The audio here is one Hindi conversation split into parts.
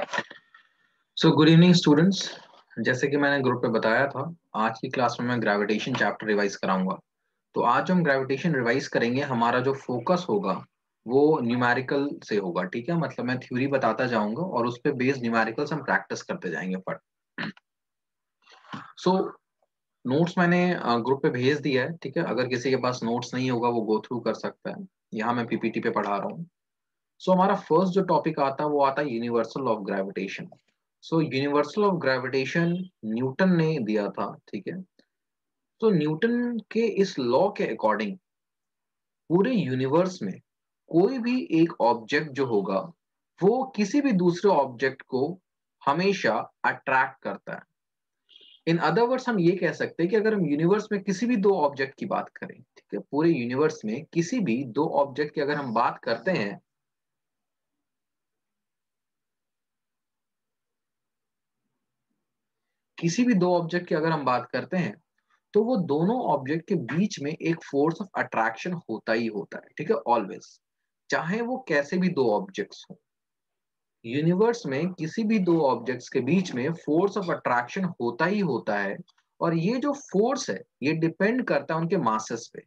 So good evening students. जैसे कि मैंने ग्रुप पे बताया था, आज की क्लास में मैं ग्रेविटेशन चैप्टर रिवाइज कराऊंगा। तो आज हम ग्रेविटेशन रिवाइज करेंगे, हमारा जो फोकस होगा वो न्यूमेरिकल से होगा। ठीक है, मतलब मैं थ्योरी बताता जाऊंगा और उस पे बेस्ड न्यूमेरिकल्स हम प्रैक्टिस करते जाएंगे। फट सो नोट्स मैंने ग्रुप पे भेज दिया है। ठीक है, अगर किसी के पास नोट्स नहीं होगा वो गो थ्रू कर सकता है। यहाँ मैं पीपीटी पे पढ़ा रहा हूँ। सो हमारा फर्स्ट जो टॉपिक आता है वो आता है universal of gravitation. So universal of gravitation Newton ने दिया था। ठीक है, तो न्यूटन के इस लॉ के अकॉर्डिंग पूरे यूनिवर्स में कोई भी एक ऑब्जेक्ट जो होगा वो किसी भी दूसरे ऑब्जेक्ट को हमेशा अट्रैक्ट करता है। इन अदर वर्ड्स हम ये कह सकते हैं कि अगर हम यूनिवर्स में किसी भी दो ऑब्जेक्ट की बात करें, ठीक है, पूरे यूनिवर्स में किसी भी दो ऑब्जेक्ट की अगर हम बात करते हैं, किसी भी दो ऑब्जेक्ट की अगर हम बात करते हैं तो वो दोनों ऑब्जेक्ट के बीच में एक फोर्स ऑफ अट्रैक्शन होता ही होता है। ठीक है, ऑलवेज, चाहे वो कैसे भी दो ऑब्जेक्ट्स हो, यूनिवर्स में किसी भी दो ऑब्जेक्ट्स के बीच में फोर्स ऑफ अट्रैक्शन होता ही होता है। और ये जो फोर्स है ये डिपेंड करता है उनके मासेस पे।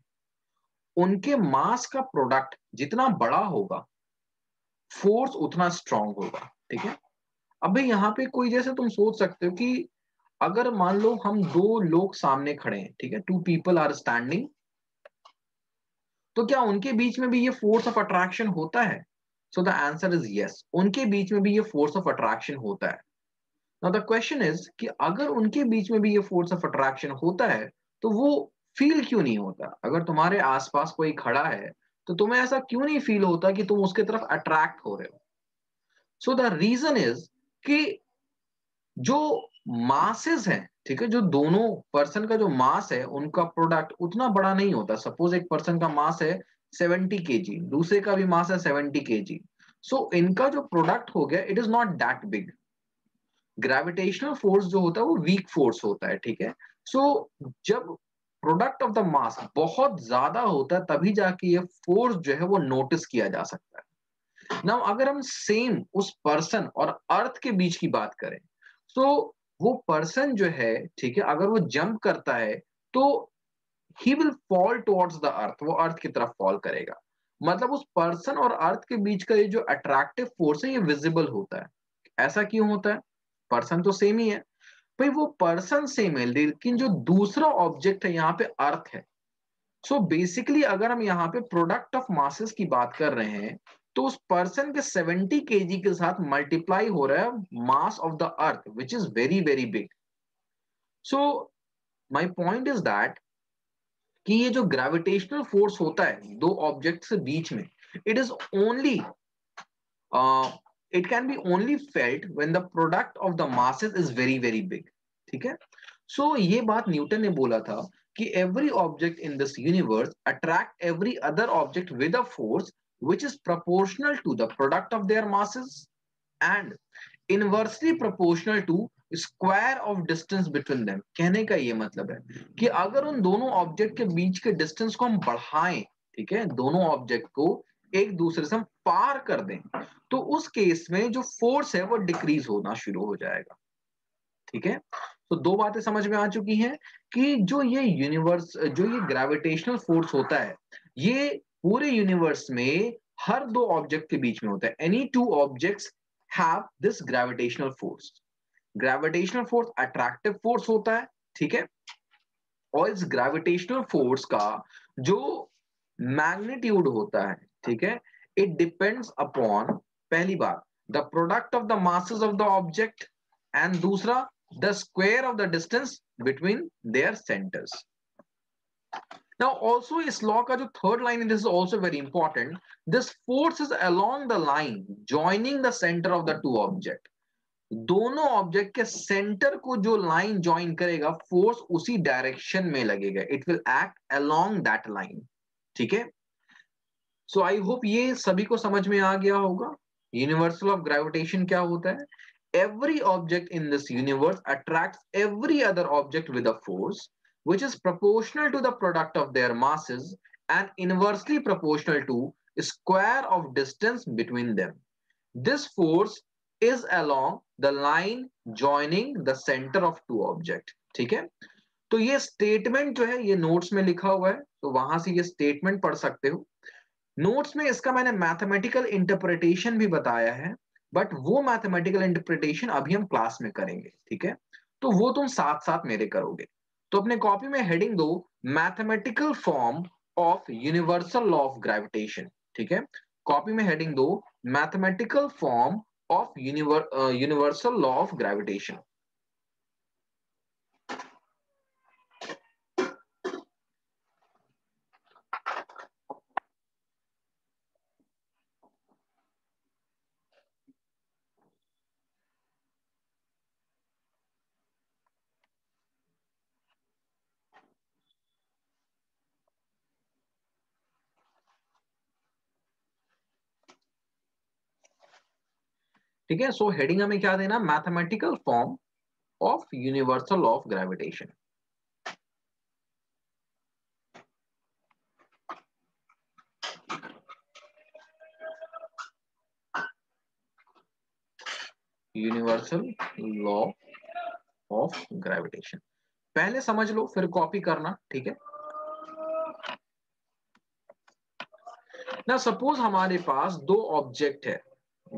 उनके मास का प्रोडक्ट जितना बड़ा होगा, फोर्स उतना स्ट्रांग होगा। ठीक है, अभी यहाँ पे कोई, जैसे तुम सोच सकते हो कि अगर मान लो हम दो लोग सामने खड़े हैं, ठीक है, टू पीपल आर स्टैंडिंग, तो क्या उनके बीच में भी ये फोर्स ऑफ अट्रैक्शन होता है? So the answer is yes, उनके बीच में भी ये फोर्स ऑफ अट्रैक्शन होता है। नाउ द क्वेश्चन इज कि अगर उनके बीच में भी ये फोर्स ऑफ अट्रैक्शन होता है तो वो फील क्यों नहीं होता? अगर तुम्हारे आसपास कोई खड़ा है तो तुम्हें ऐसा क्यों नहीं फील होता कि तुम उसके तरफ अट्रैक्ट हो रहे हो? सो द रीजन इज कि जो मासेस हैं, ठीक है, जो दोनों पर्सन का जो मास है उनका प्रोडक्ट उतना बड़ा नहीं होता। सपोज एक पर्सन का मास है 70 kg, दूसरे का भी मास है 70 kg। सो इनका जो प्रोडक्ट हो गया it is not that big. Gravitational force जो होता है वो वीक फोर्स होता है। ठीक है, सो जब प्रोडक्ट ऑफ द मास बहुत ज्यादा होता है तभी जाके ये फोर्स जो है वो नोटिस किया जा सकता है। नाउ अगर हम सेम उस पर्सन और अर्थ के बीच की बात करें, तो वो पर्सन जो है, ठीक है, अगर वो जंप करता है तो he will fall towards the earth, वो अर्थ की तरफ फॉल करेगा। मतलब उस पर्सन और अर्थ के बीच का ये जो अट्रैक्टिव फोर्स है ये विजिबल होता है। ऐसा क्यों होता है? पर्सन तो सेम ही है भाई, वो पर्सन सेम है लेकिन जो दूसरा ऑब्जेक्ट है यहाँ पे अर्थ है। सो बेसिकली अगर हम यहाँ पे प्रोडक्ट ऑफ मासेस की बात कर रहे हैं तो उस पर्सन के 70 kg के साथ मल्टीप्लाई हो रहा है mass of the earth which is very very big. So my point is that कि ये जो ग्रेविटेशनल फोर्स होता है दो ऑब्जेक्ट के बीच में, it is only it can be only felt when the product of the masses is very very big. ठीक है, सो ये बात न्यूटन ने बोला था कि every object in this universe attract every other object with a force which is proportional to the product of their masses and inversely proportional to square of distance between them. कहने का ये मतलब है कि अगर उन दोनों ऑब्जेक्ट के बीच के डिस्टेंस को हम बढ़ाएं, ठीक है, दोनों ऑब्जेक्ट को एक दूसरे से हम पार कर दें, तो उस केस में जो फोर्स है वो डिक्रीज होना शुरू हो जाएगा। ठीक है, तो दो बातें समझ में आ चुकी हैं कि जो ये यूनिवर्स, जो ये ग्रेविटेशनल फोर्स होता है, ये पूरे यूनिवर्स में हर दो ऑब्जेक्ट के बीच में होता है। Any two objects have this gravitational force. Gravitational force attractive force होता है। ठीक है, और इस ग्रेविटेशनल फोर्स का जो मैग्नीट्यूड होता है, ठीक है, इट डिपेंड्स अपॉन, पहली बात, the product of the masses of the object and दूसरा the square of the distance between their centres. Now also इस लॉ का जो थर्ड लाइन है, this is also very important. This force is along the line joining the center of the two object. दोनों ऑब्जेक्ट के सेंटर को जो लाइन ज्वाइन करेगा फोर्स उसी डायरेक्शन में लगेगा, it will act along that line. ठीक है, सो आई होप ये सभी को समझ में आ गया होगा यूनिवर्सल ऑफ ग्रेविटेशन क्या होता है। Every object in this universe attracts every other object with a force which is proportional to the product of their masses and inversely proportional to square of distance between them. This force is along the line joining the center of two object। ठीक है, तो ये स्टेटमेंट जो है ये नोट्स में लिखा हुआ है, तो वहां से ये स्टेटमेंट पढ़ सकते हो। नोट्स में इसका मैंने मैथमेटिकल इंटरप्रिटेशन भी बताया है, बट वो मैथमेटिकल इंटरप्रिटेशन अभी हम क्लास में करेंगे। ठीक है, तो वो तुम साथ साथ मेरे करोगे। तो अपने कॉपी में हेडिंग दो mathematical form of universal law of gravitation. ठीक है, कॉपी में हेडिंग दो mathematical form of universal law of gravitation. ठीक है, सो हेडिंग हमें क्या देना, mathematical form of universal law of gravitation. Universal law of gravitation पहले समझ लो फिर कॉपी करना। ठीक है, ना सपोज हमारे पास दो ऑब्जेक्ट है,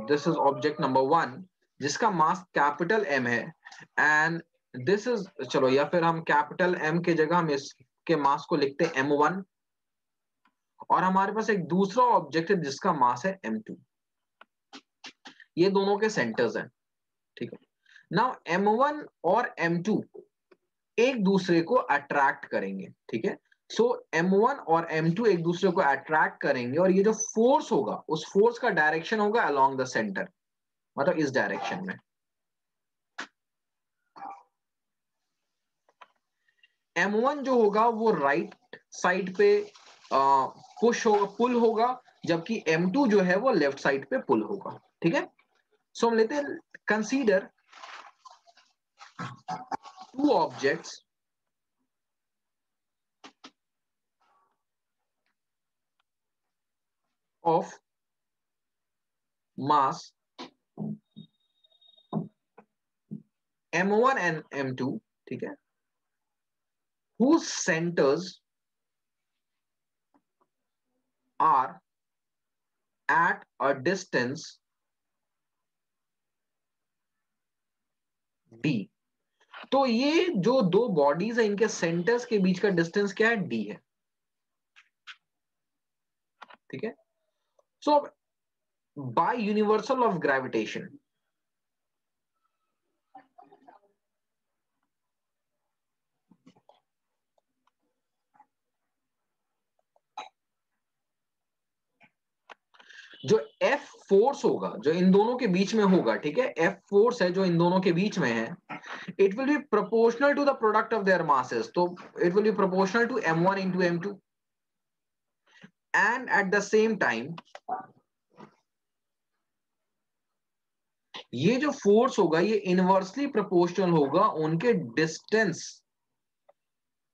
this is object number one जिसका मास कैपिटल एम है, एंड दिस इज, चलो या फिर हम कैपिटल एम के जगह हम इसके मास को लिखते हैं m1, और हमारे पास एक दूसरा ऑब्जेक्ट है जिसका मास है m2। ये दोनों के सेंटर्स हैं। ठीक है, नाउ m1 और m2 एक दूसरे को अट्रैक्ट करेंगे। ठीक है, सो m1 और m2 एक दूसरे को अट्रैक्ट करेंगे, और ये जो फोर्स होगा उस फोर्स का डायरेक्शन होगा अलोंग द सेंटर, मतलब इस डायरेक्शन में। m1 जो होगा वो राइट साइड पे पुश होगा, पुल होगा, जबकि m2 जो है वो लेफ्ट साइड पे पुल होगा। ठीक है, सो हम लेते हैं, consider two objects of mass m1 and m2। ठीक है, whose centers are at a distance d। तो ये जो दो बॉडीज है इनके सेंटर्स के बीच का डिस्टेंस क्या है, d है। ठीक है, सो बाय यूनिवर्सल ऑफ ग्रेविटेशन जो F फोर्स होगा जो इन दोनों के बीच में होगा, ठीक है, F फोर्स है जो इन दोनों के बीच में है, it will be proportional to the product of their masses. तो it will be proportional to m1 into m2, and at the same time ये जो फोर्स होगा ये इनवर्सली प्रोपोर्शनल होगा उनके डिस्टेंस,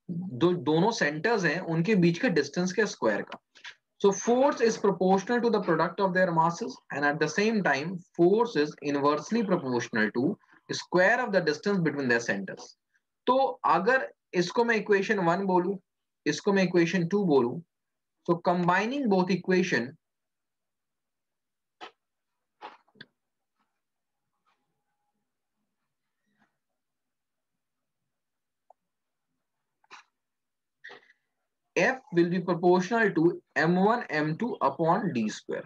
दोनों सेंटर्स हैं उनके बीच के डिस्टेंस के स्क्वायर का। So force is proportional to the product of their masses, and at the same time force is inversely proportional to square of the distance between their centers। तो अगर इसको मैं इक्वेशन 1 बोलूं, इसको मैं इक्वेशन 2 बोलूं, so combining both equation F will be proportional to m1 m2 upon d square।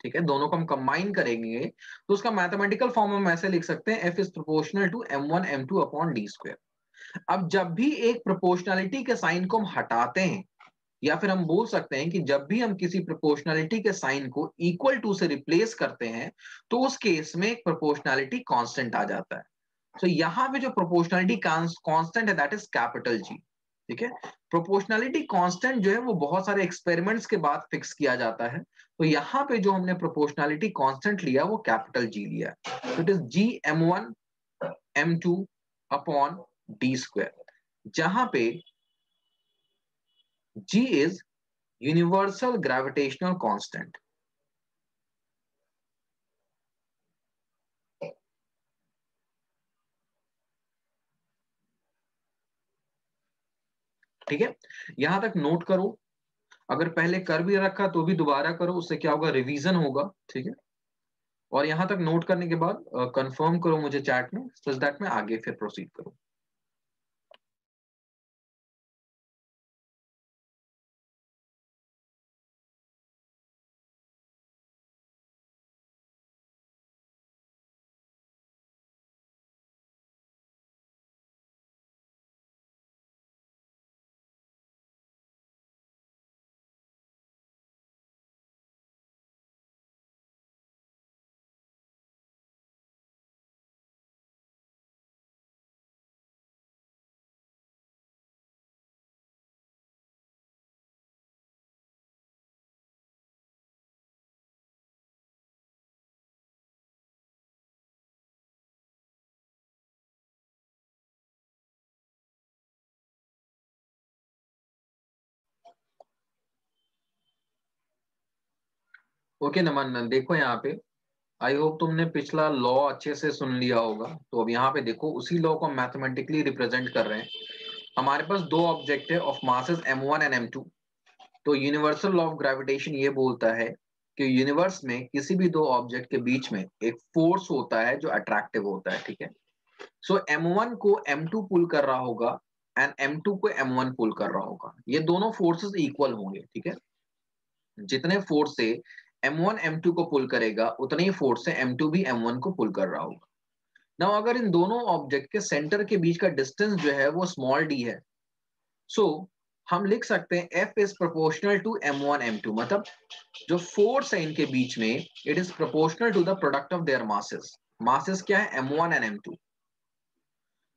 ठीक है, दोनों को हम कंबाइन करेंगे तो उसका मैथमेटिकल फॉर्म हम ऐसे लिख सकते हैं, F is proportional to m1 m2 upon d square। अब जब भी एक प्रोपोर्शनैलिटी के साइन को हम हटाते हैं, या फिर हम बोल सकते हैं कि जब भी हम किसी प्रोपोर्शनैलिटी के साइन को इक्वल टू से रिप्लेस करते हैं तो उस केस में एक प्रोपोर्शनैलिटी कांस्टेंट आ जाता है। तो यहां पे जो प्रोपोर्शनैलिटी कांस्टेंट है दैट इज कैपिटल जी। ठीक है, प्रोपोर्शनैलिटी कांस्टेंट जो है वो बहुत सारे एक्सपेरिमेंट्स के बाद फिक्स किया जाता है, तो यहां पे जो हमने प्रोपोर्शनैलिटी कांस्टेंट लिया वो कैपिटल जी लिया है। तो it is G m1 m2 upon D square, जहां पे g is universal gravitational constant। ठीक है, यहां तक नोट करो। अगर पहले कर भी रखा तो भी दोबारा करो, उससे क्या होगा, रिवीजन होगा। ठीक है, और यहां तक नोट करने के बाद कंफर्म करो मुझे चैट में, सच दैट मैं आगे फिर प्रोसीड करूं। ओके नमन, देखो यहाँ पे, आई होप तुमने पिछला लॉ अच्छे से सुन लिया होगा। तो अब यहाँ पे देखो, उसी लॉ को मैथमेटिकली रिप्रेजेंट कर रहे हैं। हमारे पास दो ऑब्जेक्ट है of masses m1 and m2। तो यूनिवर्सल लॉ ऑफ ग्रेविटेशन ये बोलता है कि यूनिवर्स में किसी भी दो ऑब्जेक्ट के बीच में एक फोर्स होता है जो अट्रैक्टिव होता है। ठीक है, सो m1 को m2 पुल कर रहा होगा एंड m2 को m1 पुल कर रहा होगा। ये दोनों फोर्सेस इक्वल होंगे। ठीक है, जितने फोर्स से m1 m2 को पुल करेगा, उतने ही फोर्स से m2 भी m1 को पुल कर रहा होगा। ना अगर इन दोनों ऑब्जेक्ट के सेंटर के बीच का डिस्टेंस जो है वो स्मॉल डी है, सो हम लिख सकते हैं F is proportional to m1 m2, मतलब जो फोर्स है इनके बीच में, it is proportional to the product of their masses. Masses क्या है, m1 and m2।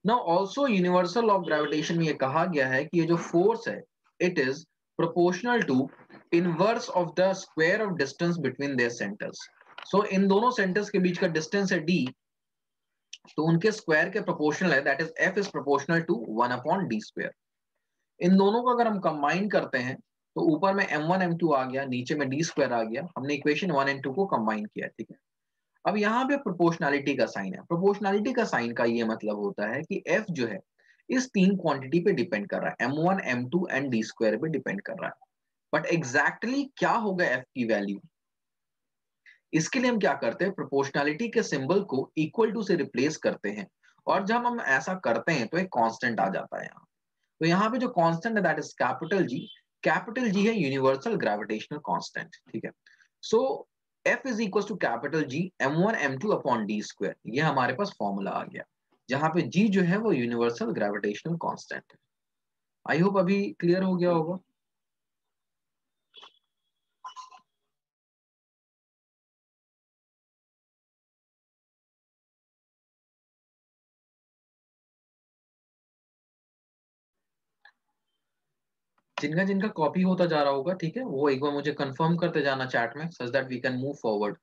Now also universal law of gravitation में ये कहा गया है कि ये जो फोर्स है, it is proportional to inverse of the square of distance between their centres. So इन दोनों सेंटर्स के बीच का डिस्टेंस है d, तो उनके स्क्वायर के प्रोपोर्शनल है, that is F is proportional to 1/d²। इन दोनों को अगर हम कंबाइन करते हैं तो ऊपर में m1 m2 आ गया, नीचे में d² आ गया। हमने इक्वेशन 1 एंड 2 को कंबाइन किया। ठीक है, अब यहाँ पे प्रोपोर्शनैलिटी का साइन है। प्रोपोर्शनैलिटी का साइन का ये मतलब होता है कि f जो है इस तीन क्वांटिटी पे डिपेंड कर रहा है, m1 m2 एंड d² पे डिपेंड कर रहा है। बट एग्जैक्टली क्या होगा f की वैल्यू, इसके लिए हम क्या करते हैं, प्रोपोर्शनैलिटी के सिंबल को इक्वल टू से रिप्लेस करते हैं। और जब हम ऐसा करते हैं तो एक कांस्टेंट आ जाता है यहाँ। तो यहाँ पे जो कांस्टेंट है, that is capital G. Capital G है यूनिवर्सल ग्रेविटेशनल कांस्टेंट। ठीक है, so F is equal to capital G m1 m2 upon d²। ये हमारे पास फॉर्मूला आ गया, जहां पे G जो है वो यूनिवर्सल ग्रेविटेशनल कांस्टेंट है। आई होप अभी क्लियर हो गया होगा। जिनका जिनका कॉपी होता जा रहा होगा, ठीक है, वो एक बार मुझे कंफर्म करते जाना चैट में, such that we can move forward.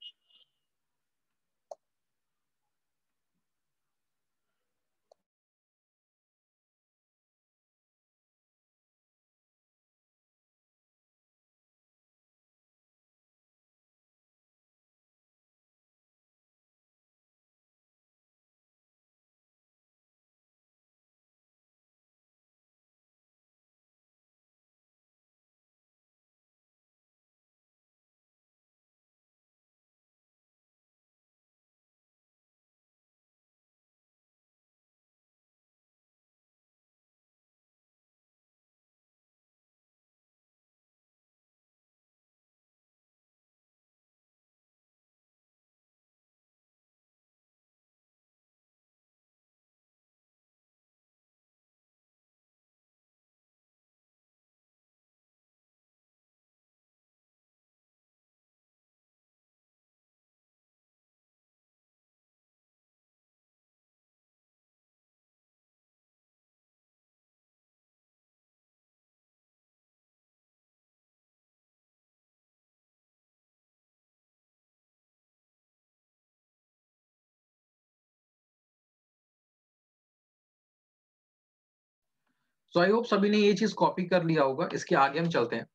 So I hope सभी ने ये चीज कॉपी कर लिया होगा। इसके आगे हम चलते हैं।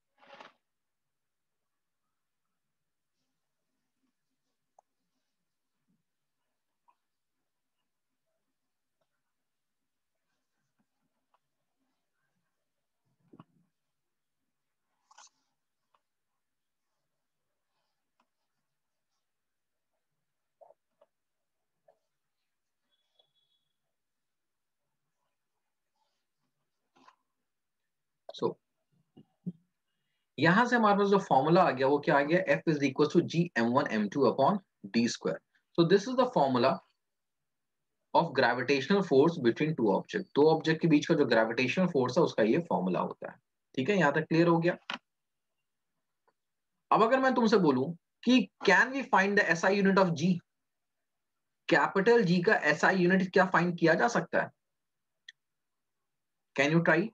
यहां से हमारे पास जो फॉर्मूला आ गया वो क्या आ गया, F is equal to G m1 m2 upon D square. So this is the formula of gravitational force between two object. दो ऑब्जेक्ट के बीच का जो ग्रेविटेशनल फोर्स है उसका ये फॉर्मूला होता है. ठीक है, यहां तक क्लियर हो गया. अब अगर मैं तुमसे बोलूं कि can we find the SI unit of G, capital G का एसआई यूनिट क्या फाइंड किया जा सकता है? Can you try?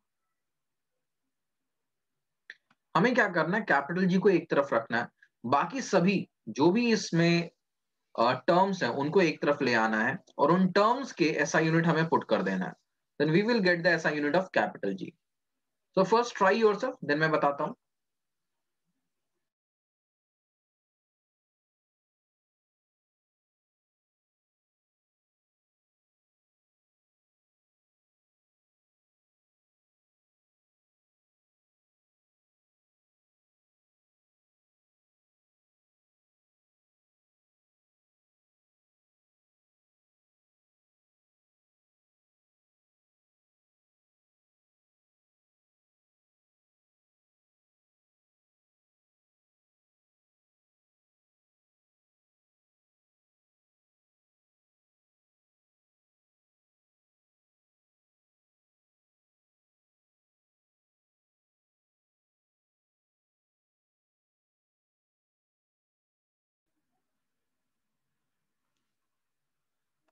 हमें क्या करना है, कैपिटल जी को एक तरफ रखना है, बाकी सभी जो भी इसमें टर्म्स हैं उनको एक तरफ ले आना है और उन टर्म्स के एसआई यूनिट हमें पुट कर देना है. Then we will get the SI unit of capital G. So first try yourself, then मैं बताता हूं.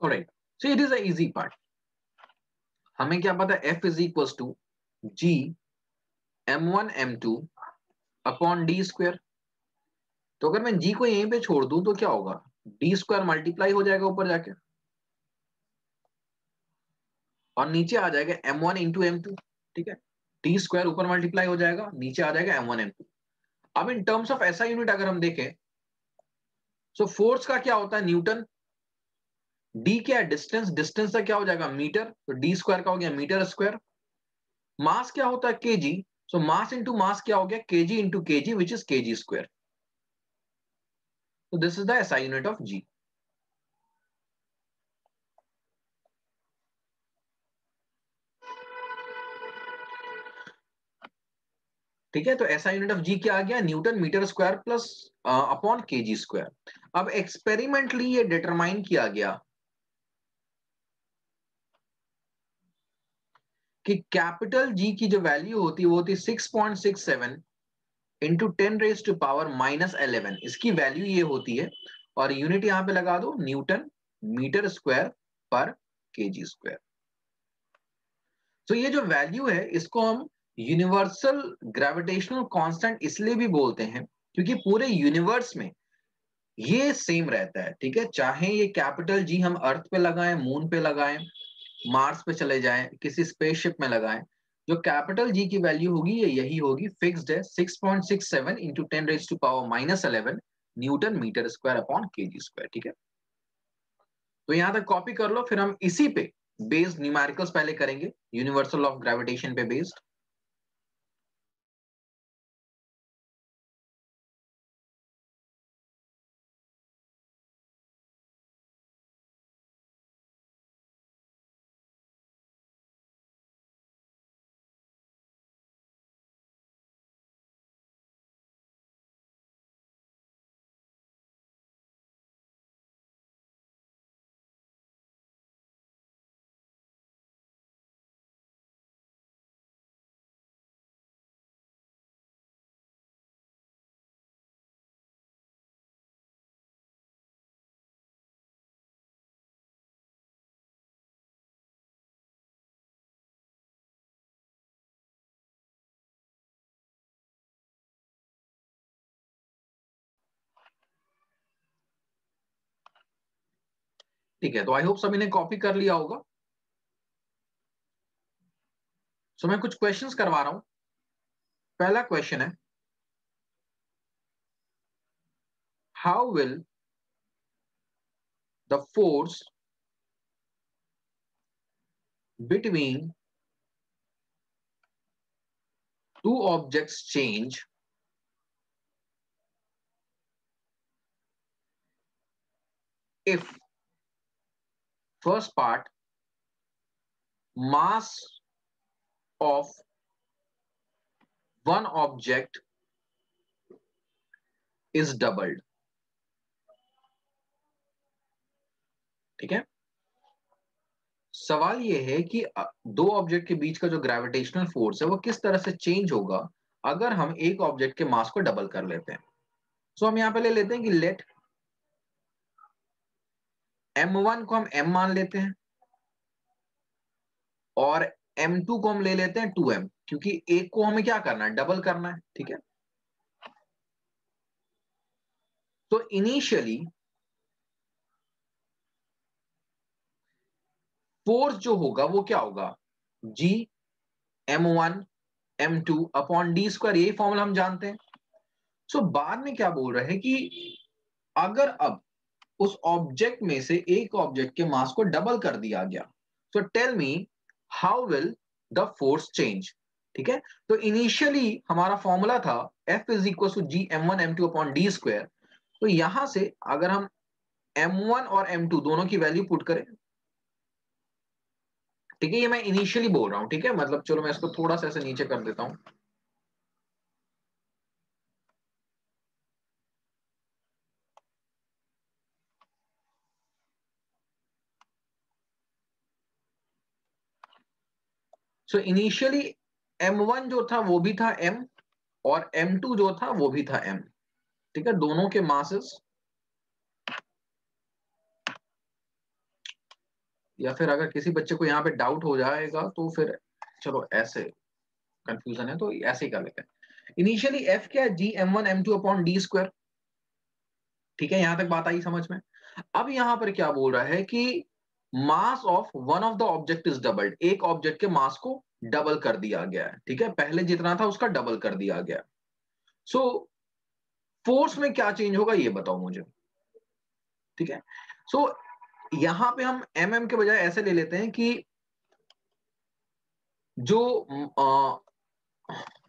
Alright, so it is a easy part. हमें क्या पता है, F is equal to G m1 m2 upon D square. तो अगर मैं जी को यहीं पे छोड़ दूं तो क्या होगा, डी स्क्वायर मल्टीप्लाई हो जाएगा ऊपर जाके और नीचे आ जाएगा m1 इंटू m2. ठीक है, टी स्क्वायर ऊपर मल्टीप्लाई हो जाएगा, नीचे आ जाएगा m1 m2. अब इन टर्म्स ऑफ ऐसा यूनिट अगर हम देखें, सो फोर्स का क्या होता है, न्यूटन. डी क्या है, डिस्टेंस. डिस्टेंस का क्या हो जाएगा, मीटर. तो डी स्क्वायर का हो गया मीटर स्क्वायर. मास क्या होता है, केजी. सो मास इंटू मास क्या हो गया, KG into KG which is KG square. तो this is the SI unit of G. ठीक है, तो ऐसा यूनिट ऑफ जी क्या आ गया, newton metre square plus upon kg square. अब एक्सपेरिमेंटली ये डिटरमाइन किया गया कि कैपिटल जी की जो वैल्यू होती है वो होती है 6.67 इंटू 10⁻⁻11. इसकी वैल्यू ये होती है और यूनिट यहां पे लगा दो, न्यूटन मीटर स्क्वायर पर केजी स्क्वायर. तो ये जो वैल्यू है इसको हम यूनिवर्सल ग्रेविटेशनल कांस्टेंट इसलिए भी बोलते हैं क्योंकि पूरे यूनिवर्स में ये सेम रहता है. ठीक है, चाहे ये कैपिटल जी हम अर्थ पे लगाएं, मून पे लगाएं, मार्स पे चले जाएं, किसी स्पेसशिप में लगाएं, जो कैपिटल जी की वैल्यू होगी ये यही होगी, फिक्स्ड है, 6.67 into 10⁻⁻11 newton metre square upon kg square. ठीक है, तो यहां तक कॉपी कर लो, फिर हम इसी पे बेस्ड न्यूमेरिकल्स पहले करेंगे, यूनिवर्सल ऑफ ग्रेविटेशन पे बेस्ड. ठीक है, तो आई होप सभी ने कॉपी कर लिया होगा. सो मैं कुछ क्वेश्चंस करवा रहा हूं. पहला क्वेश्चन है, how will the force between two objects change if, first part, mass of one object is doubled. ठीक है, सवाल यह है कि दो ऑब्जेक्ट के बीच का जो ग्रेविटेशनल फोर्स है वो किस तरह से चेंज होगा अगर हम एक ऑब्जेक्ट के मास को डबल कर लेते हैं। सो हम यहां पे ले लेते हैं कि लेट m1 को हम m मान लेते हैं और m2 को हम ले लेते हैं 2m, क्योंकि एक को हमें क्या करना है, डबल करना है। ठीक है, तो इनिशियली फोर्स जो होगा वो क्या होगा, g m1 m2 upon D square, यही फॉर्मूला हम जानते हैं। सो बाद में क्या बोल रहे हैं कि अगर अब उस ऑब्जेक्ट में से एक ऑब्जेक्ट के मास को डबल कर दिया गया, तो tell me how will the force change. ठीक है, तो इनिशियली हमारा फॉर्मूला था F is equal to G M one M two upon D square. तो यहां से अगर हम m1 और m2 दोनों की वैल्यू पुट करें, ठीक है, ये मैं इनिशियली बोल रहा हूं, ठीक है, मतलब चलो मैं इसको थोड़ा सा ऐसे नीचे कर देता हूं। सो इनिशियली m1 जो था वो भी था m, और m2 जो था वो भी था m। ठीक है, दोनों के मासेस, या फिर अगर किसी बच्चे को यहाँ पे डाउट हो जाएगा तो फिर चलो ऐसे कंफ्यूजन है तो ऐसे ही कर लेते हैं। इनिशियली एफ क्या है, G M one M two upon D square. ठीक है, यहां तक बात आई समझ में। अब यहां पर क्या बोल रहा है कि मास of one of the object is doubled, एक ऑब्जेक्ट के मास को डबल कर दिया गया है। ठीक है, पहले जितना था उसका डबल कर दिया गया। सो फोर्स में क्या चेंज होगा ये बताओ मुझे। ठीक है, सो यहां पे हम एम एम के बजाय ऐसे ले लेते हैं कि जो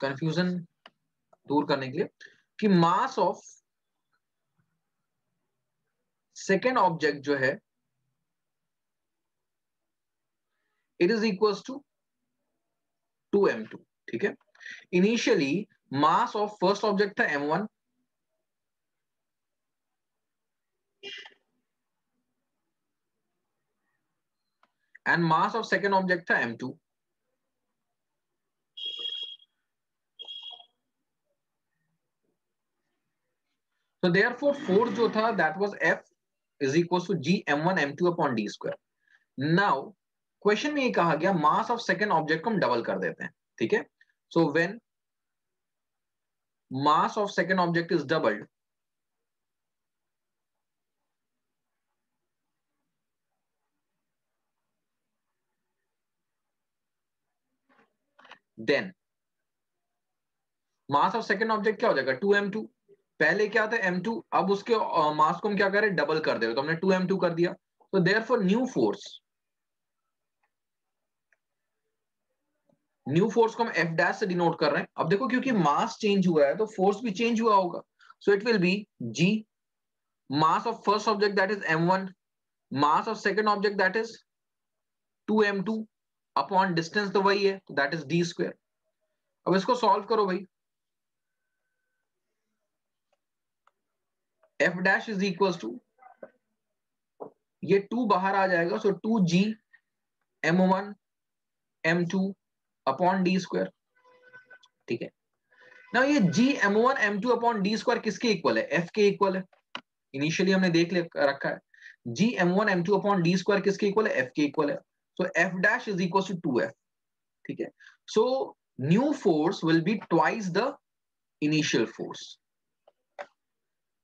कंफ्यूजन दूर करने के लिए, कि मास ऑफ सेकेंड ऑब्जेक्ट जो है it is equals to 2m2। ठीक है, initially mass of first object था m1 and mass of second object था m2। तो देयरफॉर फोर्स जो था that was F is equals to G m1 m2 upon D square. Now question में ये कहा गया मास ऑफ सेकेंड ऑब्जेक्ट को हम डबल कर देते हैं। ठीक है, so when mass of second object is doubled, then mass of second object क्या हो जाएगा 2m2। पहले क्या था m2, अब उसके मास को हम क्या करें, डबल कर दे रहे, तो हमने 2m2 कर दिया। तो देयरफॉर न्यू फोर्स को हम एफ डैश से डिनोट कर रहे हैं। अब देखो क्योंकि मास चेंज हुआ है तो फोर्स भी चेंज हुआ होगा। So it will be G mass of first object that is m1 mass of second object that is 2m2 upon distance तो वही है, तो दैट इज डी स्क्वायर। अब इसको सॉल्व करो भाई, F dash is equal to, ये 2 बाहर आ जाएगा, सो 2g m1 m2 upon D square. ठीक है, ना ये G m1 m2 upon D square किसके इक्वल है, एफ के इक्वल है। इनिशियली हमने देख रखा है G m1 m2 upon D square किसके इक्वल है, एफ के इक्वल है। So F dash is equal to 2f। ठीक है, so new force will be twice the initial force.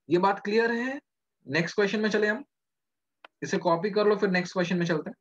ये बात क्लियर है। नेक्स्ट क्वेश्चन में चले हम, इसे कॉपी कर लो, फिर नेक्स्ट क्वेश्चन में चलते हैं।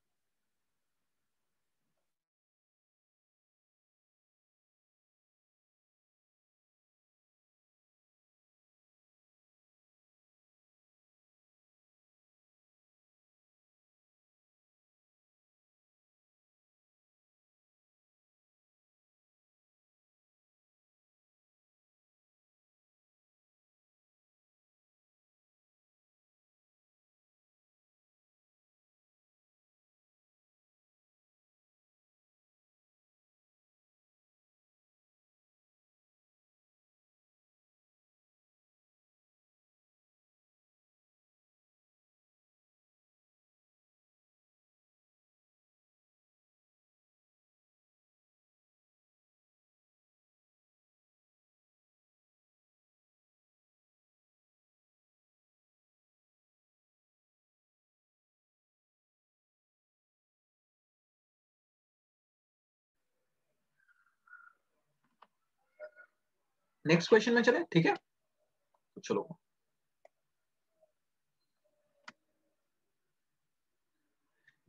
नेक्स्ट क्वेश्चन में चले, ठीक है, तो चलो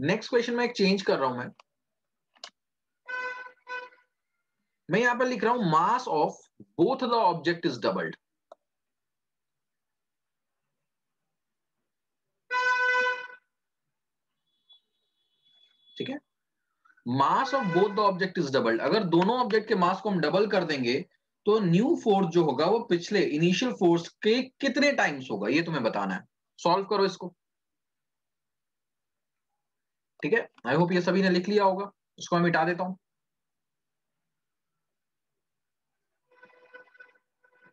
नेक्स्ट क्वेश्चन में एक चेंज कर रहा हूं मैं यहां पर लिख रहा हूं मास of both the object is doubled. ठीक है, मास of both the object is doubled. अगर दोनों ऑब्जेक्ट के मास को हम डबल कर देंगे तो न्यू फोर्स जो होगा वो पिछले इनिशियल फोर्स के कितने टाइम्स होगा, ये तुम्हें बताना है। सॉल्व करो इसको। ठीक है, आई होप ये सभी ने लिख लिया होगा। इसको मैं मिटा देता हूं।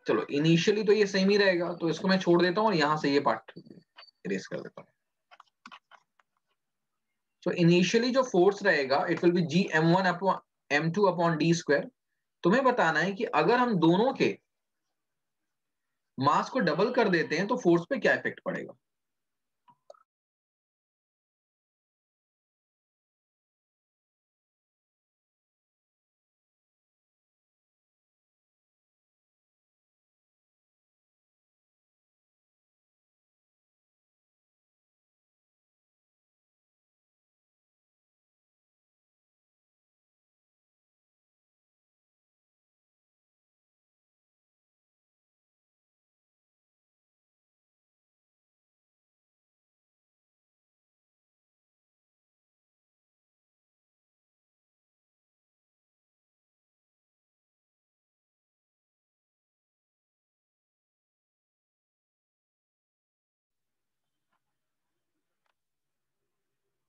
चलो इनिशियली तो ये सेम ही रहेगा, तो इसको मैं छोड़ देता हूं और यहां से ये पार्ट इरेज कर देता हूं। सो इनिशियली जो फोर्स रहेगा it will be G M one upon M two upon D square. तुम्हें बताना है कि अगर हम दोनों के मास को डबल कर देते हैं तो फोर्स पे क्या इफेक्ट पड़ेगा।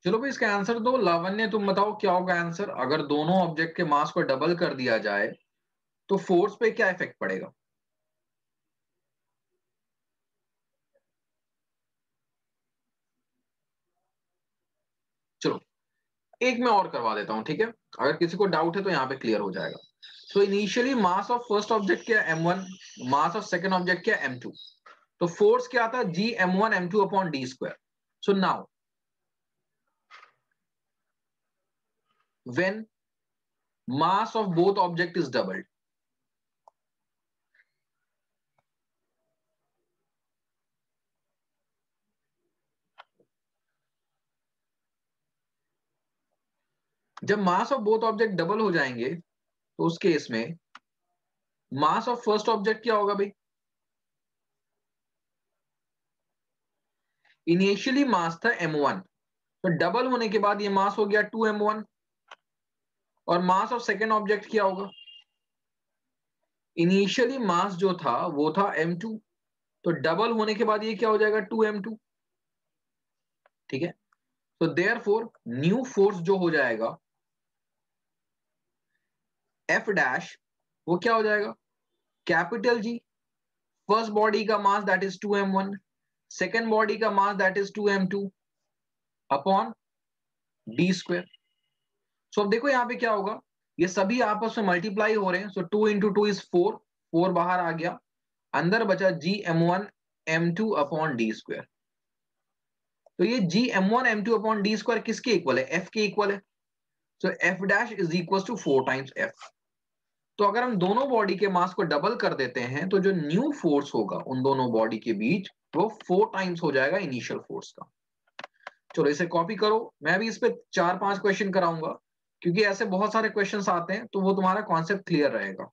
चलो भाई इसका आंसर दो। लावण्य तुम बताओ क्या होगा आंसर, अगर दोनों ऑब्जेक्ट के मास को डबल कर दिया जाए तो फोर्स पे क्या इफेक्ट पड़ेगा। चलो एक मैं और करवा देता हूं, ठीक है, अगर किसी को डाउट है तो यहाँ पे क्लियर हो जाएगा। तो initially mass of first object क्या m one, mass of second object क्या एम टू। तो फोर्स क्या था G M one M two upon D square. So now when mass of both object is doubled, जब mass of both object double हो जाएंगे तो उस केस में मास ऑफ फर्स्ट ऑब्जेक्ट क्या होगा भाई। इनिशियली मास था m1, तो डबल होने के बाद ये मास हो गया 2m1। और मास ऑफ सेकेंड ऑब्जेक्ट क्या होगा, इनिशियली मास जो था वो था m2, तो डबल होने के बाद ये क्या हो जाएगा 2m2। ठीक है, तो देयरफॉर न्यू फोर्स जो हो जाएगा F डैश, वो क्या हो जाएगा कैपिटल जी, फर्स्ट बॉडी का mass that is 2m1, second body का mass that is 2m2 upon D square. So अब देखो यहाँ पे क्या होगा, ये सभी आपस में मल्टीप्लाई हो रहे हैं। सो 2 into 2 is 4, 4 बाहर आ गया, अंदर बचा G M one M two upon D square. तो ये G M one M two upon D square किसके इक्वल है, एफ के इक्वल है। So F dash is equal to 4 times F. तो अगर हम दोनों बॉडी के मास को डबल कर देते हैं तो जो न्यू फोर्स होगा उन दोनों बॉडी के बीच वो 4 टाइम्स हो जाएगा इनिशियल फोर्स का। चलो इसे कॉपी करो, मैं भी इस पे 4-5 क्वेश्चन कराऊंगा, क्योंकि ऐसे बहुत सारे क्वेश्चंस आते हैं तो वो तुम्हारा कॉन्सेप्ट क्लियर रहेगा।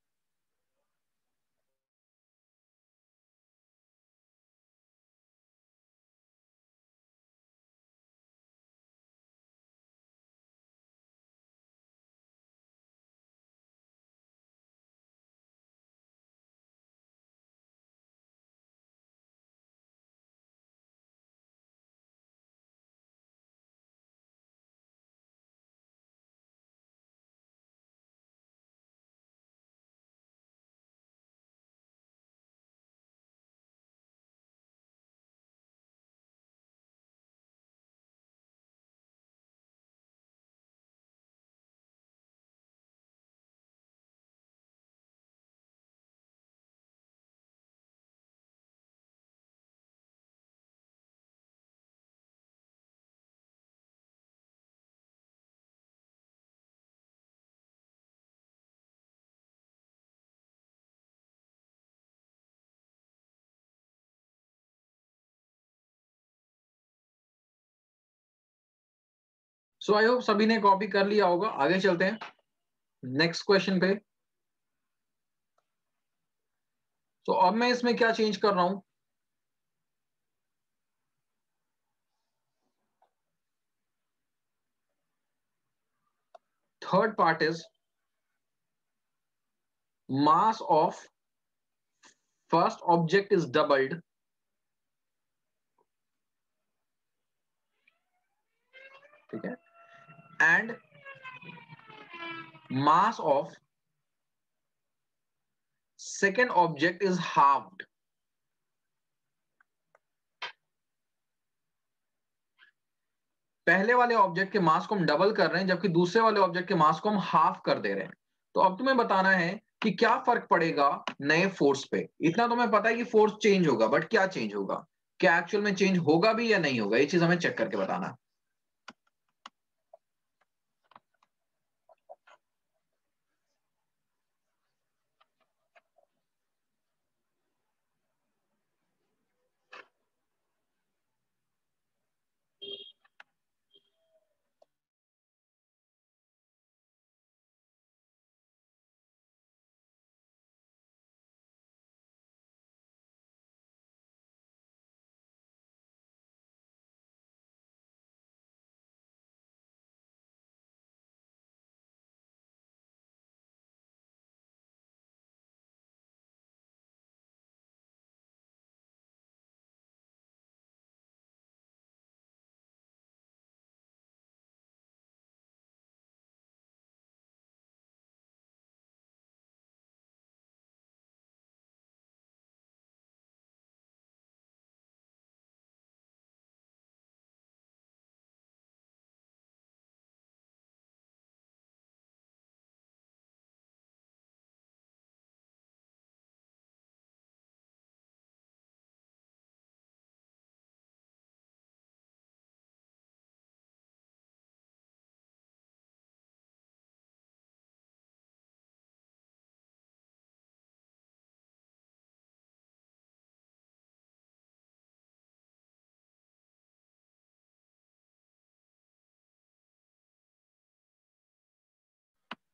सो आई होप सभी ने कॉपी कर लिया होगा। आगे चलते हैं नेक्स्ट क्वेश्चन पे। तो अब मैं इसमें क्या चेंज कर रहा हूं, third part is mass of first object is doubled, ठीक है, and mass of second object is halved. पहले वाले ऑब्जेक्ट के मास को हम डबल कर रहे हैं जबकि दूसरे वाले ऑब्जेक्ट के मास को हम हाफ कर दे रहे हैं। तो अब तुम्हें बताना है कि क्या फर्क पड़ेगा नए फोर्स पे। इतना तुम्हें पता है कि फोर्स चेंज होगा, बट क्या चेंज होगा, क्या एक्चुअल में चेंज होगा भी या नहीं होगा, ये चीज हमें चेक करके बताना।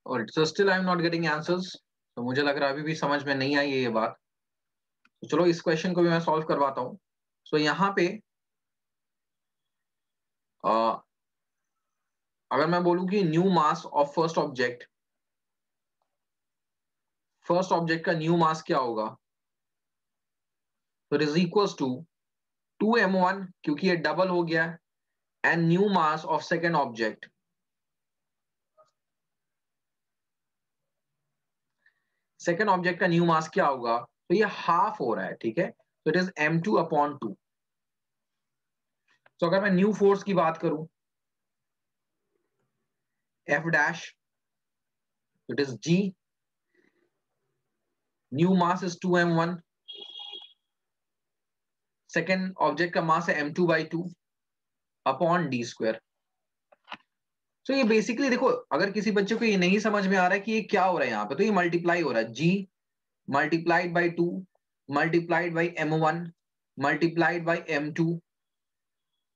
और still I am not getting answers. तो मुझे लग रहा है अभी भी समझ में नहीं आई है ये बात। तो चलो इस क्वेश्चन को भी मैं सॉल्व करवाता हूँ। सो यहाँ पे अ, अगर मैं बोलूं कि new mass of first object का न्यू मास क्या होगा, तो it is equals to 2m1, क्योंकि ये डबल हो गया, and new mass of second object. Second object का न्यू मास क्या होगा, तो ये हाफ हो रहा है, ठीक है, तो इट इज m2/2। तो अगर मैं न्यू फोर्स की बात करूं, F dash, it is G, new mass is 2m1, second object का मास है m2/2 अपॉन d²। तो ये बेसिकली देखो, अगर किसी बच्चे को ये नहीं समझ में आ रहा है कि ये क्या हो रहा है यहाँ पे, तो ये मल्टीप्लाई हो रहा है, G multiplied by 2 multiplied by m1 multiplied by m2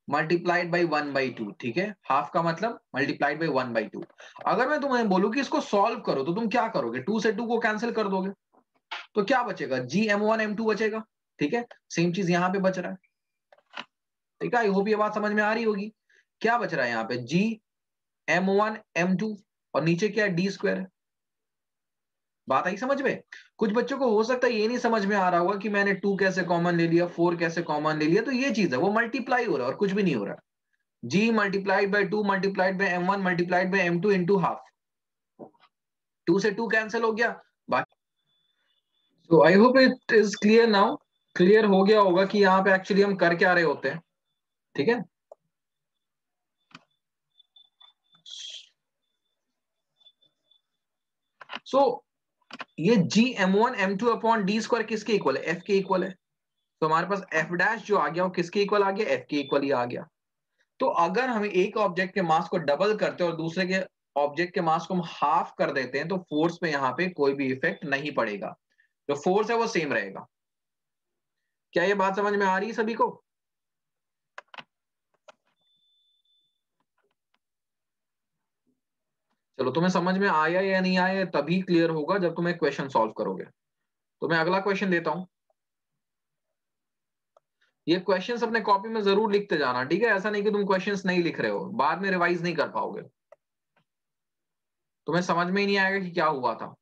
multiplied by 1/2, ठीक है, हाफ का मतलब मल्टीप्लाइड बाई 1/2। अगर मैं तुम्हें बोलूं कि इसको सॉल्व करो तो तुम क्या करोगे, 2 से 2 को कैंसिल कर दोगे, तो क्या बचेगा, G m1 m2 बचेगा, ठीक है। सेम चीज यहाँ पे बच रहा है, ठीक है। आई होप ये बात समझ में आ रही होगी। क्या बच रहा है यहाँ पे, G m1 m2, और नीचे क्या है, d²। बात आई समझ में। कुछ बच्चों को हो सकता है ये नहीं समझ में आ रहा होगा कि मैंने 2 कैसे कॉमन ले लिया, 4 कैसे कॉमन ले लिया, तो ये चीज है, वो मल्टीप्लाई हो रहा है और कुछ भी नहीं हो रहा। G multiplied by 2 multiplied by m1 multiplied by m2 into half, 2 से 2 कैंसिल हो गया बाकी। तो I hope it is clear now. Clear हो गया होगा कि यहाँ पे एक्चुअली हम कर क्या रहे होते हैं, ठीक है। सो ये G m1 m2 upon d² किसके इक्वल है, F के इक्वल है। तो हमारे पास F डैश जो आ गया वो किसके इक्वल आ गया, F के इक्वल ही आ गया। तो अगर हम एक ऑब्जेक्ट के मास को डबल करते हैं और दूसरे के ऑब्जेक्ट के मास को हम हाफ कर देते हैं, तो फोर्स पे यहाँ पे कोई भी इफेक्ट नहीं पड़ेगा, जो फोर्स है वो सेम रहेगा। क्या ये बात समझ में आ रही है सभी को। चलो, तुम्हें समझ में आया या नहीं आया तभी क्लियर होगा जब तुम एक क्वेश्चन सॉल्व करोगे। तो मैं अगला क्वेश्चन देता हूं। ये क्वेश्चंस अपने कॉपी में जरूर लिखते जाना, ठीक है? ऐसा नहीं कि तुम क्वेश्चंस नहीं लिख रहे हो, बाद में रिवाइज नहीं कर पाओगे, तुम्हें समझ में ही नहीं आएगा कि क्या हुआ था।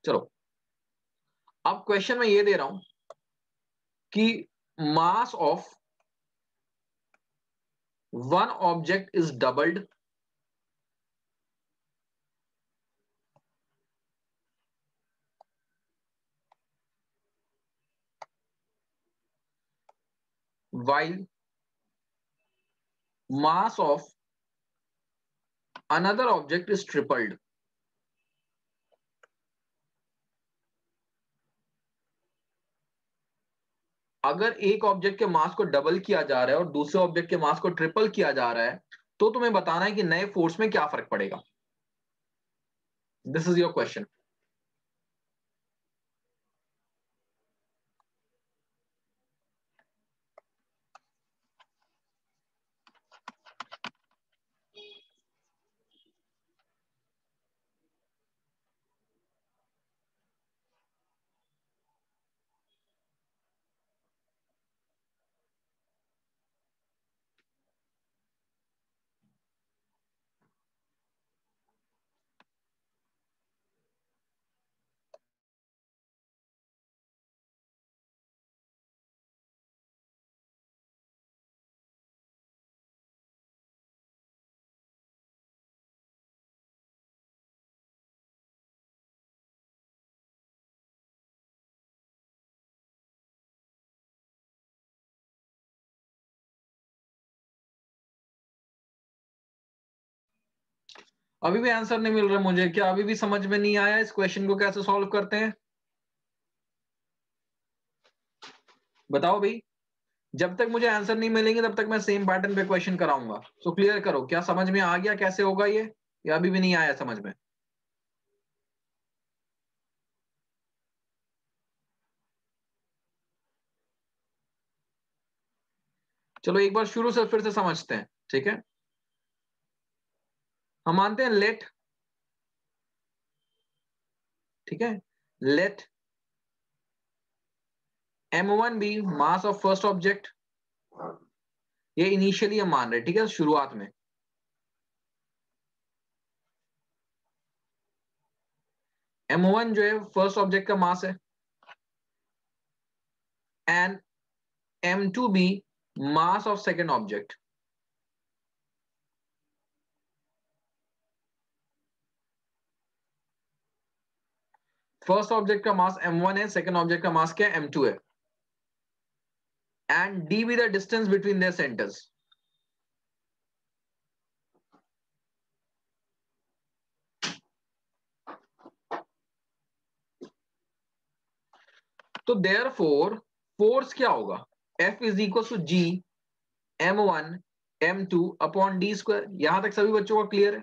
चलो, अब क्वेश्चन में ये दे रहा हूं कि मास of one object is doubled while mass of another object is tripled। अगर एक ऑब्जेक्ट के मास को डबल किया जा रहा है और दूसरे ऑब्जेक्ट के मास को ट्रिपल किया जा रहा है, तो तुम्हें बताना है कि नए फोर्स में क्या फर्क पड़ेगा। This is your question. अभी भी आंसर नहीं मिल रहा मुझे, क्या अभी भी समझ में नहीं आया इस क्वेश्चन को कैसे सॉल्व करते हैं? बताओ भाई। जब तक मुझे आंसर नहीं मिलेंगे तब तक मैं सेम पैटर्न पे क्वेश्चन कराऊंगा। सो क्लियर करो, क्या समझ में आ गया कैसे होगा ये, या अभी भी नहीं आया समझ में? चलो एक बार शुरू से फिर से समझते हैं, ठीक है? हम मानते हैं लेट, ठीक है, let m1 be mass of first object. ये इनिशियली हम मान रहे हैं, ठीक है, शुरुआत में। m1 जो है फर्स्ट ऑब्जेक्ट का मास है, and m2 be mass of second object. First object का मास m1 है, सेकेंड ऑब्जेक्ट का मास क्या है? m2 है। And d be the distance between their centres. तो देयरफॉर फोर्स क्या होगा? F is equal to G m1 m2 upon D square. यहां तक सभी बच्चों का क्लियर है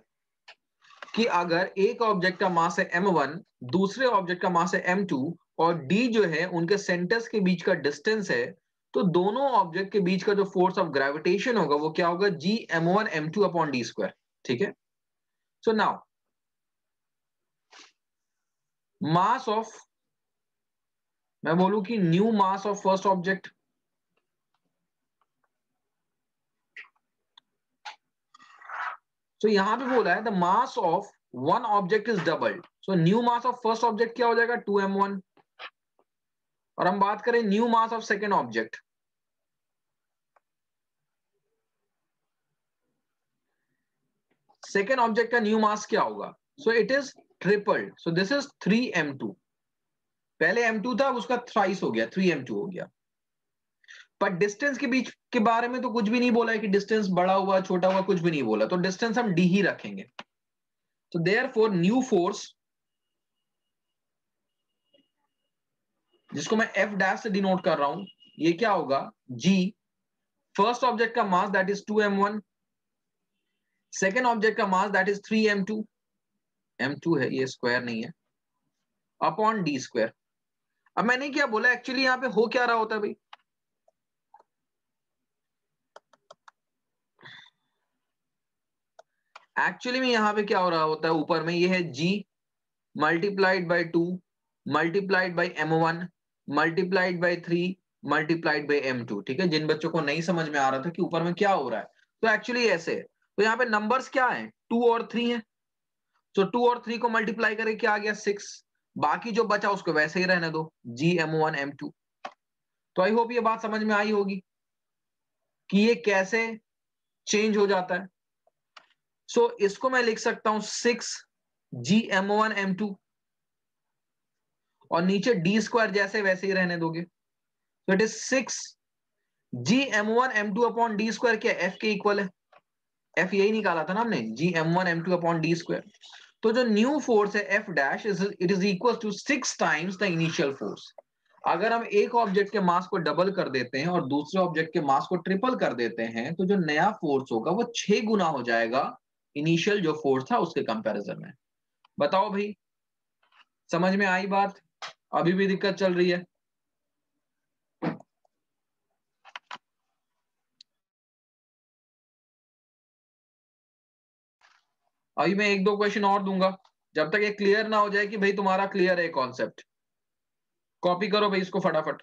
कि अगर एक ऑब्जेक्ट का मास है m1, दूसरे ऑब्जेक्ट का मास है m2, और d जो है उनके सेंटर्स के बीच का डिस्टेंस है, तो दोनों ऑब्जेक्ट के बीच का जो फोर्स ऑफ ग्रेविटेशन होगा वो क्या होगा? जी m1 m2 upon D square, ठीक है? सो नाउ मास ऑफ, मैं बोलूं कि new mass of first object, so यहां पे बोला है the mass of one object is doubled, so new mass of first object क्या हो जाएगा? 2m1। और हम बात करें new mass of second object, second object का न्यू मास क्या होगा? So it is tripled, so this is 3m2। पहले m2 था, उसका थ्राइस हो गया, 3m2 हो गया। पर डिस्टेंस के बीच के बारे में तो कुछ भी नहीं बोला है कि डिस्टेंस बड़ा हुआ छोटा हुआ, कुछ भी नहीं बोला, तो डिस्टेंस हम d ही रखेंगे। तो देयरफॉर न्यू फोर्स, जिसको मैं f डैश से डिनोट कर रहा हूं, ये क्या होगा? g फर्स्ट ऑब्जेक्ट का mass that is 2m1, second object का mass that is 3m2, m2 है ये, स्क्वायर नहीं है, अपॉन डी स्क्वायर। अब मैंने क्या बोला एक्चुअली, यहां पे हो क्या रहा होता है भाई? एक्चुअली में यहाँ पे क्या हो रहा होता है, ऊपर में ये है g multiplied by 2 multiplied by m1 multiplied by 3 multiplied by m2। ठीक है, जिन बच्चों को नहीं समझ में आ रहा था कि ऊपर में क्या हो रहा है, तो एक्चुअली ऐसे है। तो यहाँ पे नंबर्स क्या है, 2 और 3 है। तो 2 और 3 को मल्टीप्लाई करके क्या आ गया, 6। बाकी जो बचा उसको वैसे ही रहने दो, g m1 m2। तो आई होप ये बात समझ में आई होगी कि ये कैसे चेंज हो जाता है। सो इसको मैं लिख सकता हूं 6 g m1 m2, और नीचे डी स्क्वायर जैसे वैसे ही रहने दोगे। तो it is 6 G m1 m2 upon D square, क्या एफ के इक्वल है, एफ यही निकाला था ना हमने, जी m1 m2 upon D square. तो जो न्यू फोर्स है F dash it is equal to 6 times the initial force. अगर हम एक ऑब्जेक्ट के मास को डबल कर देते हैं और दूसरे ऑब्जेक्ट के मास को ट्रिपल कर देते हैं, तो जो नया फोर्स होगा वो 6 गुना हो जाएगा इनिशियल जो फोर्स था उसके कंपैरिजन में। बताओ भाई, समझ में आई बात, अभी भी दिक्कत चल रही है? अभी मैं एक दो क्वेश्चन और दूंगा, जब तक ये क्लियर ना हो जाए कि भाई तुम्हारा क्लियर है कॉन्सेप्ट। कॉपी करो भाई इसको फटाफट।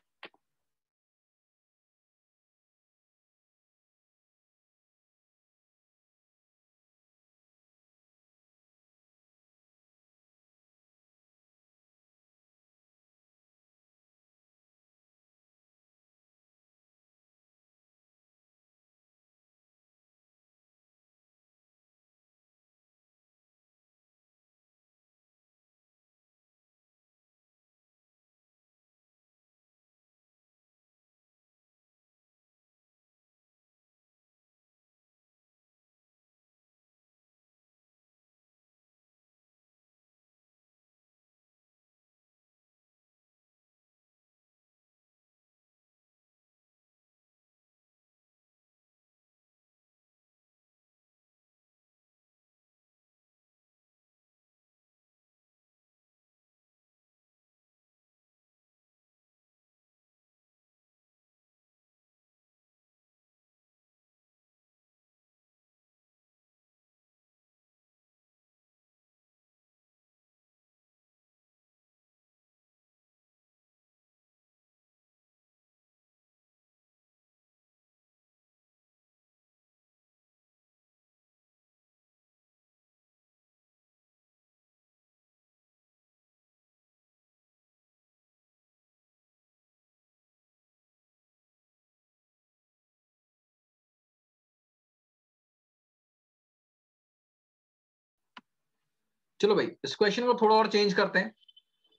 चलो भाई इस क्वेश्चन को थोड़ा और चेंज करते हैं।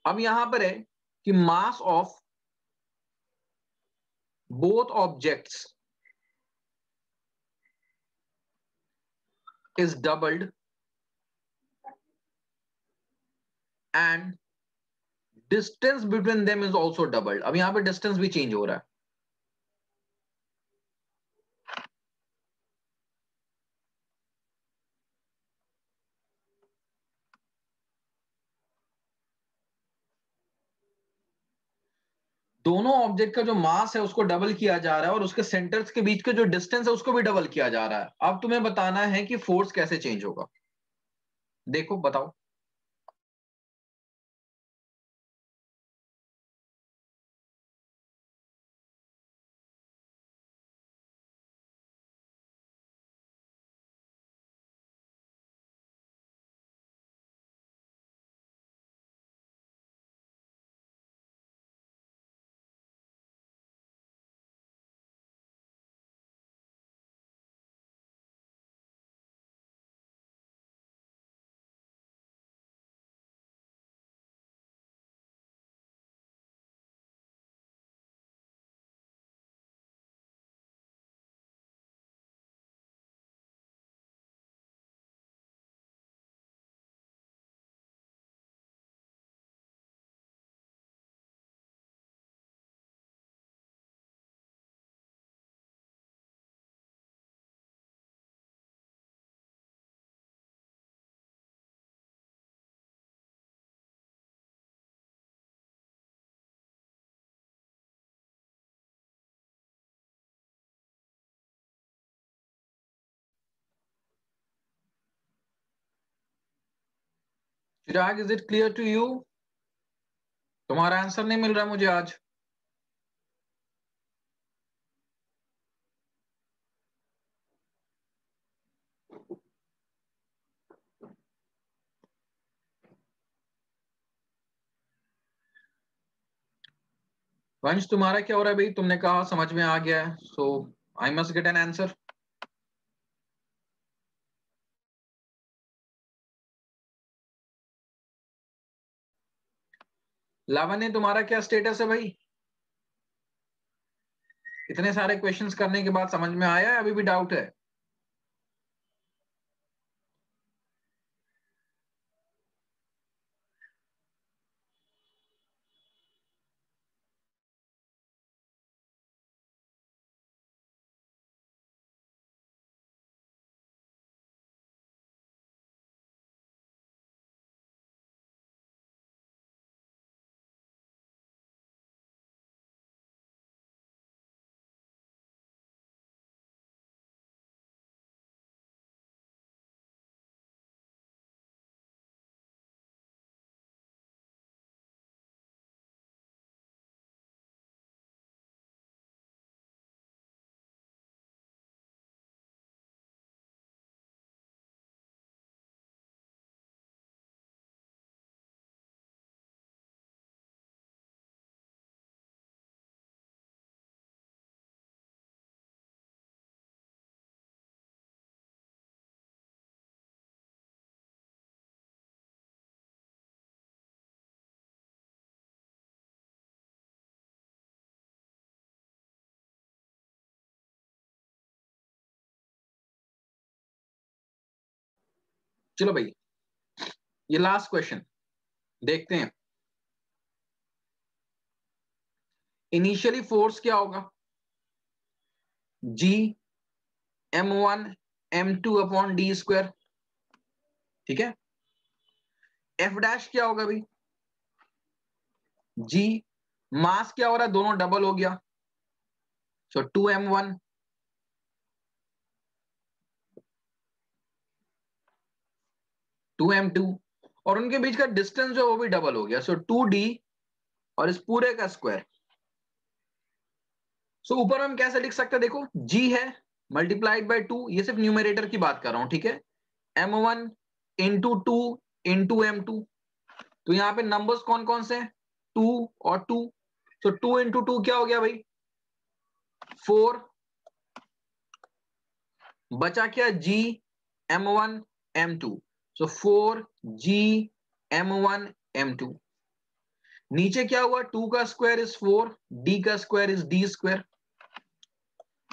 अब यहां पर है कि मास of both objects is doubled and distance between them is also doubled. अब यहां पर डिस्टेंस भी चेंज हो रहा है। दोनों ऑब्जेक्ट का जो मास है उसको डबल किया जा रहा है और उसके सेंटर्स के बीच के जो डिस्टेंस है उसको भी डबल किया जा रहा है। अब तुम्हें बताना है कि फोर्स कैसे चेंज होगा। देखो बताओ। Chirag, is it clear to you? तुम्हारा आंसर नहीं मिल रहा मुझे आज। वंश, तुम्हारा क्या हो रहा है भाई? तुमने कहा समझ में आ गया है, so I must get an answer. Lavanya, तुम्हारा क्या स्टेटस है भाई? इतने सारे क्वेश्चंस करने के बाद समझ में आया है, अभी भी डाउट है? चलो भाई, ये लास्ट क्वेश्चन देखते हैं। इनिशियली फोर्स क्या होगा? जी m1 m2 upon D square, ठीक है। एफ डैश क्या होगा भाई? जी, मास क्या हो रहा है, दोनों डबल हो गया, सो 2m1 2m2, और उनके बीच का डिस्टेंस जो वो भी डबल हो गया, सो 2d और इस पूरे का स्क्वायर। सो ऊपर हम कैसे लिख सकते हैं? देखो, g है मल्टीप्लाइड बाय 2, ये सिर्फ न्यूमरेटर की बात कर रहा हूं, ठीक है। m1 इंटू 2 इंटू m2, तो यहाँ पे नंबर्स कौन कौन से हैं? 2 और 2, सो 2 इंटू 2 क्या हो गया भाई? 4, बचा क्या? g m1 m2, सो 4g m1 m2। नीचे क्या हुआ? 2 का स्क्वायर इज 4, d का स्क्वायर इज d स्क्वायर।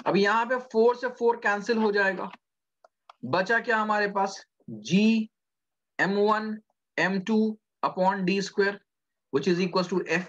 अब यहां पे 4 से 4 कैंसिल हो जाएगा, बचा क्या हमारे पास? g m1 m2 upon D square, which is equal to f।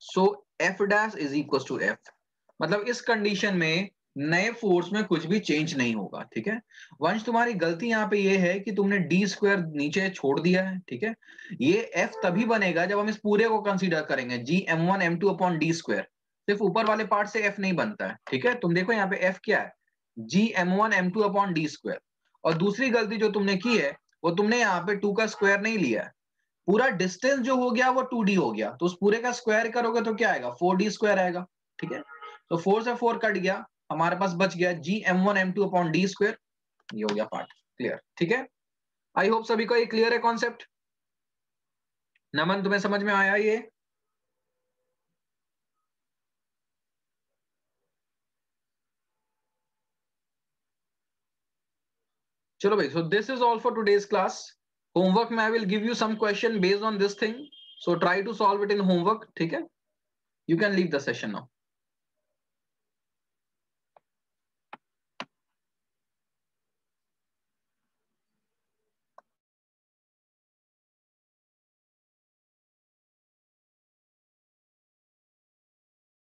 So f dash is equal to f। मतलब इस कंडीशन में नए फोर्स में कुछ भी चेंज नहीं होगा, ठीक है। वंश, तुम्हारी गलती यहाँ पे ये है कि तुमने डी स्क्वायर नीचे छोड़ दिया है, ठीक है। ये एफ तभी बनेगा जब हम इस पूरे को कंसीडर करेंगे, जी m1 m2 upon D square. सिर्फ ऊपर वाले पार्ट से एफ नहीं बनता है, ठीक है। तुम देखो यहाँ पे एफ क्या है? G m1 m2 upon D square. और दूसरी गलती जो तुमने की है, वो तुमने यहाँ पे 2 का स्क्वायर नहीं लिया है। पूरा डिस्टेंस जो हो गया वो 2d हो गया, तो उस पूरे का स्क्वायर करोगे तो क्या आएगा? 4d स्क्वायर आएगा, ठीक है। तो 4 से 4 कट गया, हमारे पास बच गया जी m1 m2 upon D square. ये हो गया पार्ट क्लियर, ठीक है। आई होप सभी को ये क्लियर है कॉन्सेप्ट। नमन, तुम्हें समझ में आया ये? चलो भाई, so this is all for today's class. Homework में I will give you some question based on this thing, so try to solve it in homework, ठीक है। You can leave the session now.